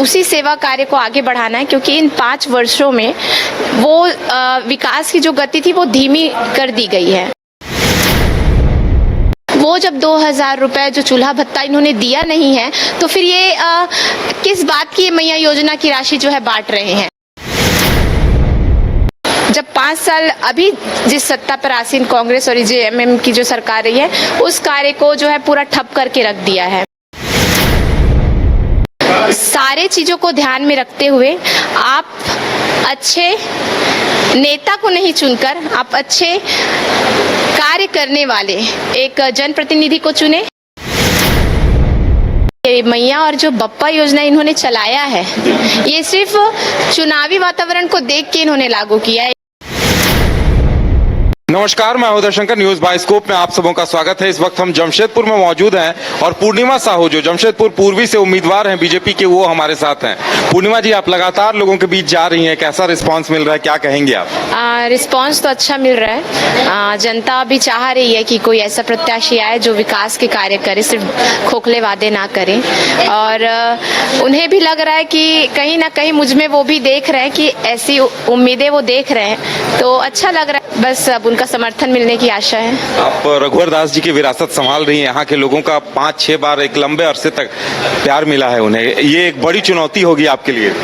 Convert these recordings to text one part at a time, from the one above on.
उसी सेवा कार्य को आगे बढ़ाना है, क्योंकि इन 5 वर्षों में वो विकास की जो गति थी वो धीमी कर दी गई है। वो जब 2000 रुपए जो चूल्हा भत्ता इन्होंने दिया नहीं है, तो फिर ये किस बात की मैया योजना की राशि जो है बांट रहे हैं। जब 5 साल अभी जिस सत्ता पर आसीन कांग्रेस और जेएमएम की जो सरकार रही है, उस कार्य को जो है पूरा ठप करके रख दिया है। सारे चीजों को ध्यान में रखते हुए आप अच्छे नेता को नहीं चुनकर आप अच्छे कार्य करने वाले एक जनप्रतिनिधि को चुने। ये मैया और जो बप्पा योजना इन्होंने चलाया है, ये सिर्फ चुनावी वातावरण को देख के इन्होंने लागू किया है। नमस्कार, मैं उदय शंकर, न्यूज बाइस्कोप में आप सबों का स्वागत है। इस वक्त हम जमशेदपुर में मौजूद हैं और पूर्णिमा साहू जो जमशेदपुर पूर्वी से उम्मीदवार हैं बीजेपी के, वो हमारे साथ हैं। पूर्णिमा जी, आप लगातार लोगों के बीच जा रही हैं, कैसा रिस्पांस मिल रहा है, क्या कहेंगे आप? रिस्पांस तो अच्छा मिल रहा है। जनता भी चाह रही है कि कोई ऐसा प्रत्याशी आए जो विकास के कार्य करे, सिर्फ खोखले वादे ना करे। और उन्हें भी लग रहा है कि कहीं ना कहीं मुझ में वो भी देख रहे हैं कि ऐसी उम्मीदें वो देख रहे हैं, तो अच्छा लग रहा है। बस अब उनका समर्थन मिलने की आशा है। आप रघुवर दास जी की विरासत संभाल रही हैं। यहाँ के लोगों का 5-6 बार एक लंबे अरसे तक प्यार मिला है उन्हें, ये एक बड़ी चुनौती होगी आपके लिए।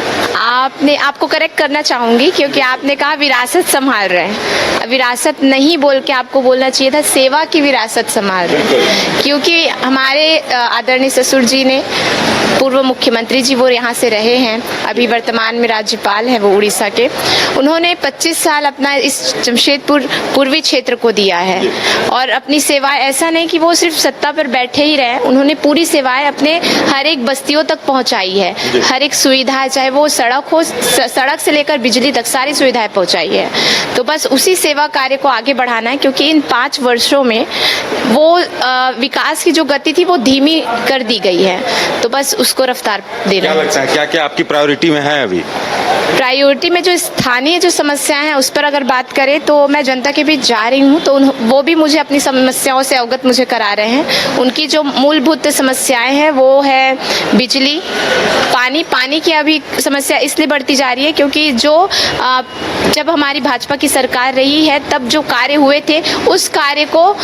आपको करेक्ट करना चाहूंगी, क्योंकि आपने कहा विरासत संभाल रहे हैं। विरासत नहीं बोल के आपको बोलना चाहिए था सेवा की विरासत संभाल रहे हैं, क्योंकि हमारे आदरणीय ससुर जी ने, पूर्व मुख्यमंत्री जी, वो यहाँ से रहे हैं, अभी वर्तमान में राज्यपाल हैं वो उड़ीसा के। उन्होंने 25 साल अपना इस जमशेदपुर पूर्वी क्षेत्र को दिया है और अपनी सेवाएं, ऐसा नहीं कि वो सिर्फ सत्ता पर बैठे ही रहे, उन्होंने पूरी सेवाएं अपने हर एक बस्तियों तक पहुंचाई है। हर एक सुविधा, चाहे वो सड़क हो, सड़क से लेकर बिजली तक सारी सुविधाएं पहुंचाई है। तो बस उसी सेवा कार्य को आगे बढ़ाना है, क्योंकि इन 5 वर्षों में वो विकास की जो गति थी वो धीमी कर दी गई है। तो बस उसको रफ्तार देना। क्या लगता है, क्या क्या आपकी प्रायोरिटी में है अभी? प्रायोरिटी में जो स्थानीय जो समस्याएं हैं उस पर अगर बात करें तो मैं जनता के बीच जा रही हूं, तो वो भी मुझे अपनी समस्याओं से अवगत मुझे करा रहे हैं। उनकी जो मूलभूत समस्याएं हैं वो है बिजली, पानी की अभी समस्या इसलिए बढ़ती जा रही है क्योंकि जब हमारी भाजपा की सरकार रही है तब जो कार्य हुए थे उस कार्य को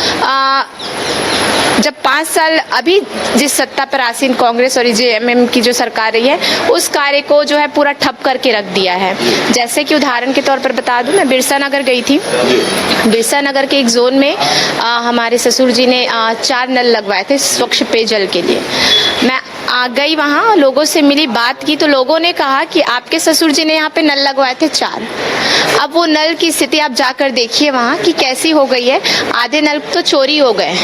जब 5 साल अभी जिस सत्ता पर आसीन कांग्रेस और जेएमएम की जो सरकार रही है, उस कार्य को जो है पूरा ठप करके रख दिया है। जैसे कि उदाहरण के तौर पर बता दूं, मैं बिरसा नगर गई थी। बिरसा नगर के एक जोन में हमारे ससुर जी ने 4 नल लगवाए थे स्वच्छ पेयजल के लिए। मैं आ गई वहाँ, लोगों से मिली, बात की, तो लोगों ने कहा कि आपके ससुर जी ने यहाँ पे नल लगवाए थे 4। अब वो नल की स्थिति आप जाकर देखिए वहाँ की कैसी हो गई है। आधे नल तो चोरी हो गए।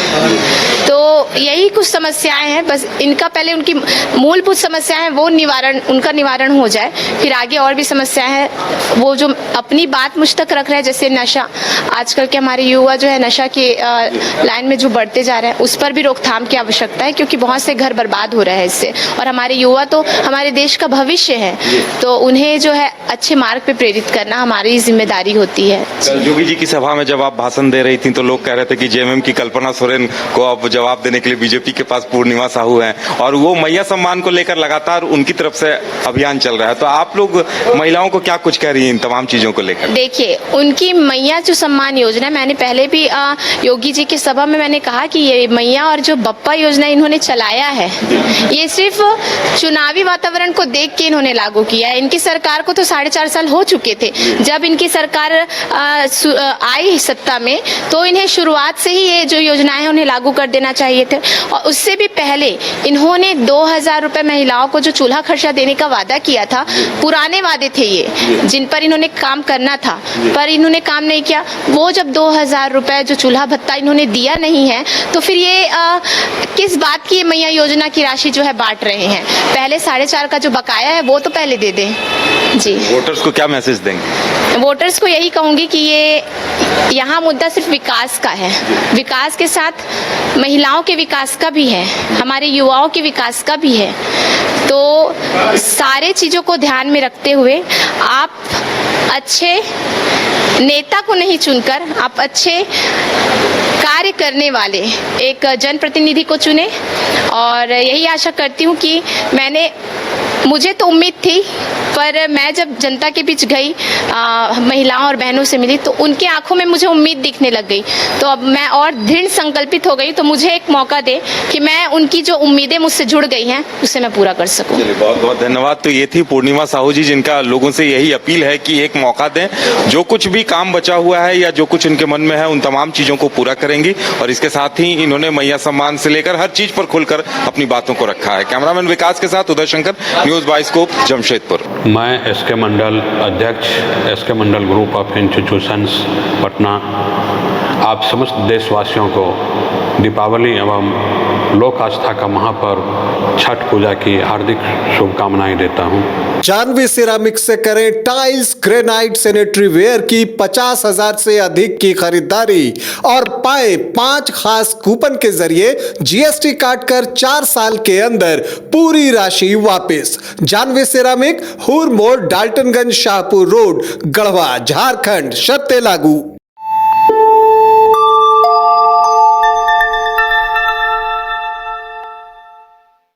तो यही कुछ समस्याएं हैं। बस इनका पहले उनकी मूलभूत समस्याएं हैं वो उनका निवारण हो जाए, फिर आगे और भी समस्याएं हैं। वो जो अपनी बात मुझ तक रख रहे हैं, जैसे नशा, आजकल के हमारे युवा जो है नशा की लाइन में जो बढ़ते जा रहे हैं, उस पर भी रोकथाम की आवश्यकता है, क्योंकि बहुत से घर बर्बाद हो रहे हैं इससे। और हमारे युवा तो हमारे देश का भविष्य है, तो उन्हें जो है अच्छे मार्ग पे प्रेरित करना हमारी जिम्मेदारी होती है। कल योगी जी की सभा में जब आप भाषण दे रही थी तो लोग कह रहे थे कि जेएमएम की कल्पना सोरेन को अब जवाब देने के लिए बीजेपी के पास पूर्णिमा साहू हैं, और वो मैया सम्मान को लेकर लगातार उनकी तरफ से अभियान चल रहा है। तो आप लोग महिलाओं को क्या कुछ कह रही हैं इन तमाम चीजों को लेकर? देखिए, उनकी मैया जो सम्मान योजना, मैंने पहले भी योगी जी की सभा में मैंने कहा कि ये मैया और जो बप्पा योजना इन्होंने चलाया है, ये सिर्फ चुनावी वातावरण को देख के इन्होंने लागू किया है। इनकी सरकार को तो 4.5 साल हो चुके थे। जब इनकी सरकार आई सत्ता में, तो इन्हें शुरुआत से ही ये जो योजनाएं उन्हें लागू कर देना चाहिए थे। और उससे भी पहले इन्होंने 2000 रुपए महिलाओं को जो चूल्हा खर्चा देने का वादा किया था, पुराने वादे थे ये, जिन पर इन्होंने काम करना था, पर इन्होंने काम नहीं किया। वो जब 2000 रुपए जो चूल्हा भत्ता इन्होंने दिया नहीं है, तो फिर ये किस बात की मैया योजना की राशि जो है बांट रहे हैं। पहले 4.5 का जो बकाया है वो तो पहले दे दें। जी, वोटर्स को क्या मैसेज देंगे? वोटर्स को यही कहूंगी कि ये यहाँ मुद्दा सिर्फ विकास का है, विकास के साथ महिलाओं के विकास का भी है, हमारे युवाओं के विकास का भी है। तो सारे चीजों को ध्यान में रखते हुए आप अच्छे नेता को नहीं चुनकर आप अच्छे कार्य करने वाले एक जनप्रतिनिधि को चुने। और यही आशा करती हूँ कि मैंने मुझे तो उम्मीद थी, पर मैं जब जनता के बीच गई, महिलाओं और बहनों से मिली, तो उनकी आंखों में मुझे उम्मीद दिखने लग गई। तो अब मैं और दृढ़ संकल्पित हो गई, तो मुझे एक मौका दे कि मैं उनकी जो उम्मीदें मुझसे जुड़ गई हैं उसे मैं पूरा कर सकूं। बहुत बहुत धन्यवाद। तो ये थी पूर्णिमा साहू जी, जिनका लोगों से यही अपील है कि एक मौका दें, जो कुछ भी काम बचा हुआ है या जो कुछ उनके मन में है उन तमाम चीजों को पूरा करेंगी। और इसके साथ ही इन्होंने मैया सम्मान से लेकर हर चीज पर खुलकर अपनी बातों को रखा है। कैमरामैन विकास के साथ उदय शंकर, न्यूज बाइस्कोप, जमशेदपुर। मैं एसके मंडल अध्यक्ष, SK Mandal group of institutions Patna, आप समस्त देशवासियों को दीपावली एवं लोक आस्था का महापर्व छठ पूजा की हार्दिक शुभकामनाएं देता हूं। जानवी सिरामिक्स से करें टाइल्स, ग्रेनाइट, सैनिटरी वेयर की 50,000 से अधिक की खरीदारी और पाए 5 खास कूपन के जरिए जीएसटी काटकर 4 साल के अंदर पूरी राशि वापस। जानवी सिरामिक, हुर मोड़, डाल्टनगंज, शाहपुर रोड, गढ़वा, झारखंड। शर्तें लागू।